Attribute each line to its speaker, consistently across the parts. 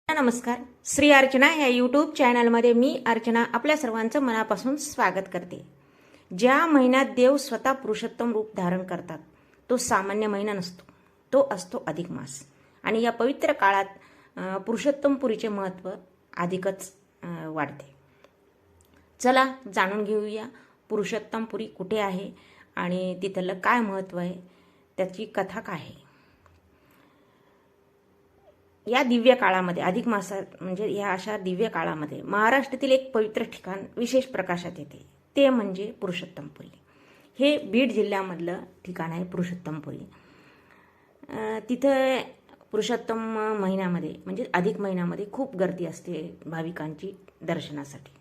Speaker 1: नमस्कार. श्री अर्चना या यूट्यूब चॅनलमध्ये मी अर्चना आपल्या सर्वांचं मनापासून स्वागत करते. ज्या महिन्यात देव स्वतः पुरुषोत्तम रूप धारण करतात तो सामान्य महिना नसतो, तो असतो अधिक मास. आणि या पवित्र काळात पुरुषोत्तमपुरीचे महत्त्व अधिकच वाढते. चला जाणून घेऊया पुरुषोत्तमपुरी कुठे आहे आणि तिथलं काय महत्त्व आहे, त्याची कथा काय आहे. या दिव्य काळामध्ये अधिक मासात म्हणजे या अशा दिव्य काळामध्ये महाराष्ट्रातील एक पवित्र ठिकाण विशेष प्रकाशात येते, ते म्हणजे पुरुषोत्तमपुरी. हे बीड जिल्ह्यामधलं ठिकाण आहे पुरुषोत्तमपुरी. तिथं पुरुषोत्तम महिन्यामध्ये म्हणजे अधिक महिन्यामध्ये खूप गर्दी असते भाविकांची दर्शनासाठी.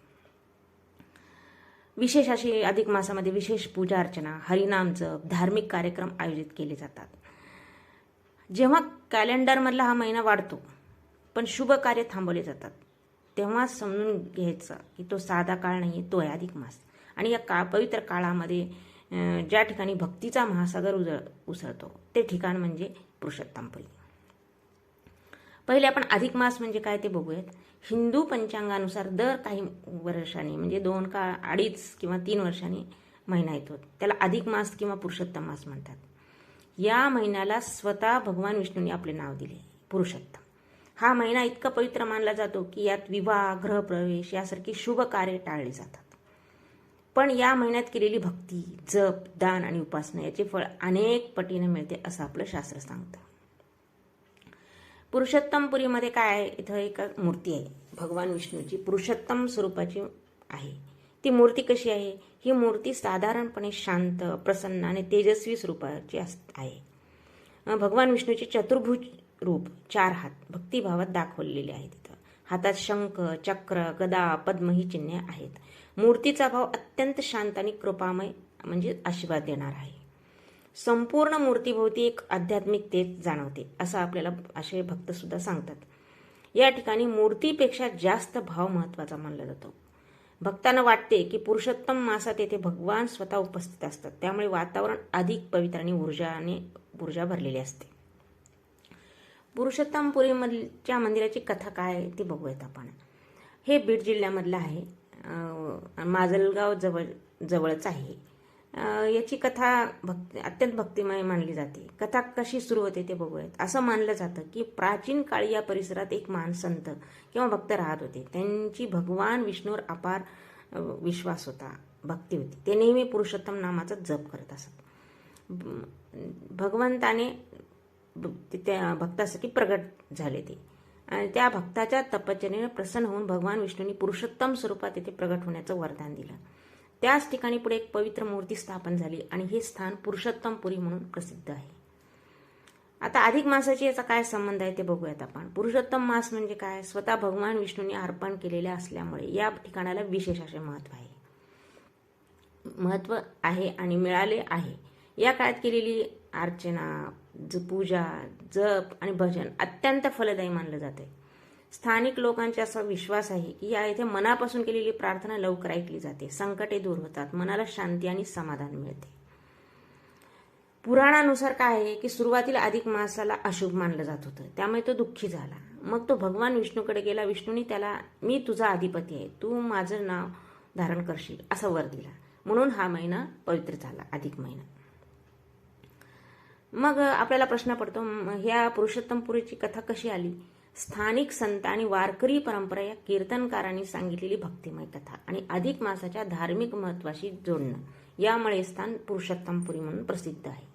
Speaker 1: विशेष अशी अधिक मासामध्ये विशेष पूजा अर्चना, हरिनाम जप, धार्मिक कार्यक्रम आयोजित केले जातात. जेव्हा कॅलेंडरमधला हा महिना वाढतो पण शुभ कार्य थांबवले जातात, तेव्हा समजून घ्यायचं की तो साधा काळ नाही, तो आहे अधिक मास. आणि या पवित्र काळामध्ये ज्या ठिकाणी भक्तीचा महासागर उसळतो ते ठिकाण म्हणजे पुरुषोत्तमपुरी. पहिले आपण अधिक मास म्हणजे काय ते बघूयात. हिंदू पंचांगानुसार दर काही वर्षांनी म्हणजे 2 का 2.5 किंवा 3 वर्षांनी महिना येतो, त्याला अधिक मास किंवा पुरुषोत्तम मास म्हणतात. या महिन्याला स्वतः भगवान विष्णूंनी आपले नाव दिले पुरुषोत्तम. हा महिना इतका पवित्र मानला जातो की यात विवाह, गृहप्रवेश यासारखी शुभ कार्य टाळली जातात. पण या महिन्यात केलेली भक्ती, जप, दान आणि उपासना याचे फळ अनेक पटीने मिळते असं आपलं शास्त्र सांगतं. पुरुषोत्तमपुरीमध्ये काय आहे, इथं एक मूर्ती आहे भगवान विष्णूची, पुरुषोत्तम स्वरूपाची आहे. ती मूर्ती कशी आहे? ही मूर्ती साधारणपणे शांत, प्रसन्न आणि तेजस्वी स्वरूपाची आहे. भगवान विष्णूचे चतुर्भुज रूप 4 हात भक्तिभावात दाखवलेले आहे. तिथं हातात शंख, चक्र, गदा, पद्म ही चिन्हे आहेत. मूर्तीचा भाव अत्यंत शांत आणि कृपामय म्हणजे आशीर्वाद देणार आहे. संपूर्ण मूर्तीभोवती एक आध्यात्मिक तेज जाणवते असं आपल्याला असे भक्त सुद्धा सांगतात. या ठिकाणी मूर्तीपेक्षा जास्त भाव महत्त्वाचा मानला जातो. भक्तांना वाटते की पुरुषोत्तम मासात येथे भगवान स्वतः उपस्थित असतात, त्यामुळे वातावरण अधिक पवित्र आणि ऊर्जा भरलेली असते. पुरुषोत्तमपुरीमधल्या मंदिराची कथा काय ती बघूयात आपण. हे बीड जिल्ह्यामधलं आहे, माजलगाव जवळच आहे. याची कथा अत्यंत भक्तिमय मानली जाते. कथा कशी सुरू होते ते बघूयात. असं मानलं जातं की प्राचीन काळी या परिसरात एक महान संत किंवा भक्त राहत होते. त्यांची भगवान विष्णूवर अपार विश्वास होता, भक्ती होती. ते नेहमी पुरुषोत्तम नामाचा जप करत असत. भगवंताने त्या भक्तासाठी प्रगट झाले ते, आणि त्या भक्ताच्या तपश्चर्येने प्रसन्न होऊन भगवान विष्णूंनी पुरुषोत्तम स्वरूपात तेथे प्रगट होण्याचं वरदान दिलं. त्याच ठिकाणी पुढे एक पवित्र मूर्ती स्थापन झाली आणि हे स्थान पुरुषोत्तमपुरी म्हणून प्रसिद्ध आहे. आता अधिक मासाची याचा काय संबंध आहे ते बघूयात आपण. पुरुषोत्तम मास म्हणजे काय? स्वतः भगवान विष्णूंनी अर्पण केलेले असल्यामुळे या ठिकाणाला विशेष असे महत्त्व आहे आणि मिळाले आहे. या काळात केलेली अर्चना, पूजा, जप आणि भजन अत्यंत फलदायी मानलं जाते. स्थानिक लोकांचा असा विश्वास आहे की या इथे मनापासून केलेली प्रार्थना लवकर ऐकली जाते, संकटे दूर होतात, मनाला शांती आणि समाधान मिळते. पुराणानुसार काय आहे की सुरुवातीला अधिक मासाला अशुभ मानलं जात होतं, त्यामुळे तो दुःखी झाला. मग तो भगवान विष्णूकडे गेला. विष्णूंनी त्याला मी तुझा अधिपती आहे, तू माझं नाव धारण करशील असा वर दिला. म्हणून हा महिना पवित्र झाला, अधिक महिना. मग आपल्याला प्रश्न पडतो, ह्या पुरुषोत्तमपुरीची कथा कशी आली? स्थानिक संत आणि वारकरी परंपरा या कीर्तनकारांनी सांगितलेली भक्तिमय कथा आणि अधिक मासाच्या धार्मिक महत्त्वाशी जोडणं यामुळे स्थान पुरुषोत्तमपुरी म्हणून प्रसिद्ध आहे.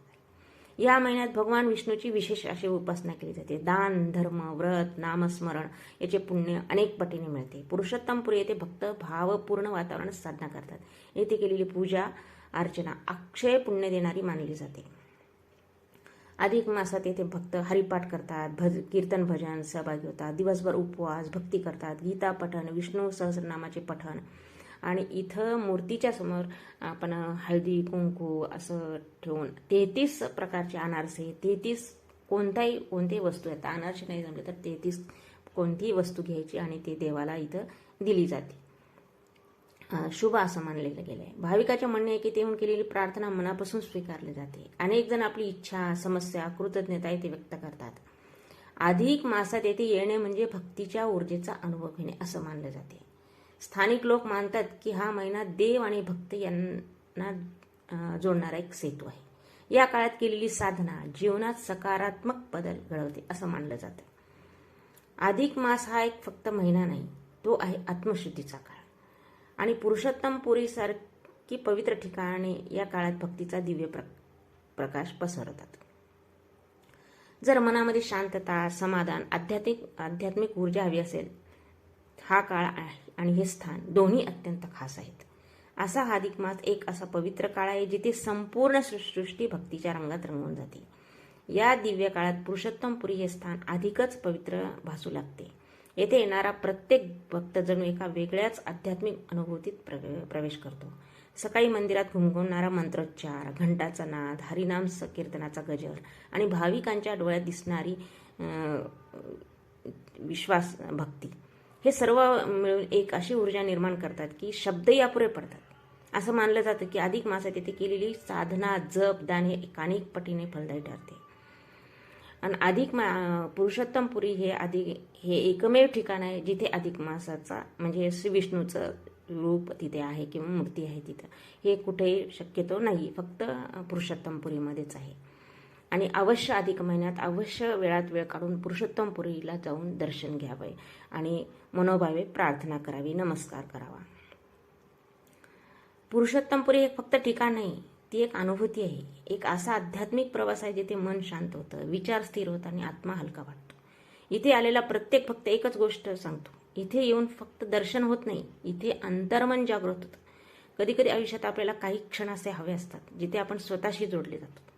Speaker 1: या महिन्यात भगवान विष्णूची विशेष अशी उपासना केली जाते. दान, धर्म, व्रत, नामस्मरण याचे पुण्य अनेक पटीने मिळते. पुरुषोत्तमपुरी येथे भक्त भावपूर्ण वातावरणात साधना करतात. येथे केलेली पूजा अर्चना अक्षय पुण्य देणारी मानली जाते. अधिक मासात येथे भक्त हरिपाठ करतात, कीर्तन भजन सहभागी होतात, दिवसभर उपवास, भक्ती करतात, गीता पठण, विष्णू सहस्रनामाचे पठण. आणि इथं मूर्तीच्या समोर आपण हळदी कुंकू असं ठेवून 33 प्रकारचे अनारसे, 33 कोणत्याही वस्तू आहेत, अनारसे नाही जमले तर 33 कोणतीही वस्तू घ्यायची आणि ते देवाला इथं दिली जाते. शुभ असं मानलेलं गेलं आहे. भाविकाचे म्हणणे आहे की तेहून केलेली प्रार्थना मनापासून स्वीकारली जाते. अनेक जण आपली इच्छा, समस्या, कृतज्ञता इथे व्यक्त करतात. अधिक मासात येथे येणे म्हणजे भक्तीच्या ऊर्जेचा अनुभव घेणे असं मानलं जाते. स्थानिक लोक मानतात की हा महिना देव आणि भक्त यांना जोडणारा एक सेतू आहे. या काळात केलेली साधना जीवनात सकारात्मक बदल घडवते असं मानलं जातं. अधिक मास हा एक फक्त महिना नाही, तो आहे आत्मशुद्धीचा काळ. आणि पुरुषोत्तम पुरीसारखी पवित्र ठिकाणे या काळात भक्तीचा दिव्य प्रकाश पसरतात. जर मनामध्ये शांतता, समाधान, आध्यात्मिक ऊर्जा हवी असेल, हा काळ आणि हे स्थान दोन्ही अत्यंत खास आहेत. असा हा अधिक मास एक असा पवित्र काळ आहे जिथे संपूर्ण सृष्टी भक्तीच्या रंगात रंगून जाते. या दिव्य काळात पुरुषोत्तमपुरी हे स्थान अधिकच पवित्र भासू लागते. येथे येणारा प्रत्येक भक्त जणू एका वेगळ्याच आध्यात्मिक अनुभूतीत प्रवेश करतो. सकाळी मंदिरात घुमघुमणारा मंत्रोच्चार, घंटाचा नाद, हरिनाम कीर्तनाचा गजर आणि भाविकांच्या डोळ्यात दिसणारी विश्वास भक्ती हे सर्व मिळून एक अशी ऊर्जा निर्माण करतात की शब्दही अपुरे पडतात. असं मानलं जातं की अधिक मासात येथे केलेली साधना, जप, दान हे अनेक पटीने फलदायी ठरते. आणि पुरुषोत्तमपुरी हे एकमेव ठिकाण आहे जिथे अधिक मासाचा म्हणजे श्री विष्णूचं रूप तिथे आहे किंवा मूर्ती आहे तिथं. हे कुठेही शक्यतो नाही, फक्त पुरुषोत्तमपुरीमध्येच आहे. आणि अवश्य अधिक महिन्यात अवश्य वेळात वेळ काढून पुरुषोत्तमपुरीला जाऊन दर्शन घ्यावे आणि मनोभावे प्रार्थना करावी, नमस्कार करावा. पुरुषोत्तमपुरी हे फक्त ठिकाण नाही, ती एक अनुभूती आहे. एक असा आध्यात्मिक प्रवास आहे जिथे मन शांत होतं, विचार स्थिर होतात आणि आत्मा हलका वाटतो. इथे आलेला प्रत्येक भक्त एकच गोष्ट सांगतो, इथे येऊन फक्त दर्शन होत नाही, इथे अंतर्मन जागृत होतं. कधी कधी आयुष्यात आपल्याला काही क्षण असे हवे असतात जिथे आपण स्वतःशी जोडले जातो,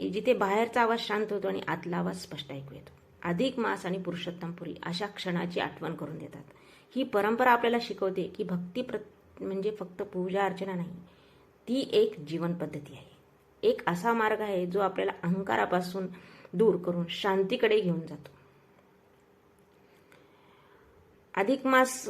Speaker 1: जिथे बाहेरचा आवाज शांत होतो आणि आतला आवाज स्पष्ट ऐकू येतो. अधिक मास आणि पुरुषोत्तमपुरी अशा क्षणाची आठवण करून देतात. ही परंपरा आपल्याला शिकवते की भक्ती म्हणजे फक्त पूजा अर्चना नाही, ती एक जीवन पद्धती आहे. एक असा मार्ग आहे जो आपल्याला अहंकारापासून दूर करून शांतीकडे घेऊन जातो. अधिक मास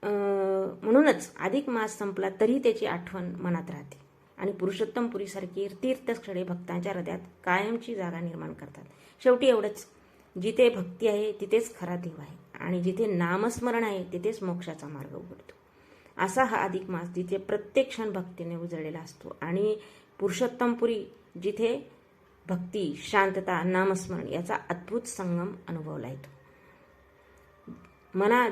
Speaker 1: म्हणूनच अधिक मास संपला तरी त्याची आठवण मनात राहते आणि पुरुषोत्तमपुरीसारखी तीर्थस्थळे भक्तांच्या हृदयात कायमची जागा निर्माण करतात. शेवटी एवढंच, जिथे भक्ती आहे तिथेच खरा देव आहे आणि जिथे नामस्मरण आहे तिथेच मोक्षाचा मार्ग उघडतो. असा हा अधिक मास जिथे प्रत्येक क्षण भक्तीने उजळलेला असतो आणि पुरुषोत्तमपुरी जिथे भक्ती, शांतता, नामस्मरण याचा अद्भुत संगम अनुभवला येतो.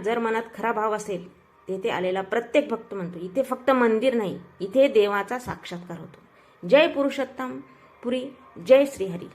Speaker 1: जर मनात खरा भाव असेल, तेथे आलेला प्रत्येक भक्त म्हणतो, इथे फक्त मंदिर नाही, इथे देवाचा साक्षात्कार होतो. जय पुरुषोत्तमपुरी, जय श्रीहरी.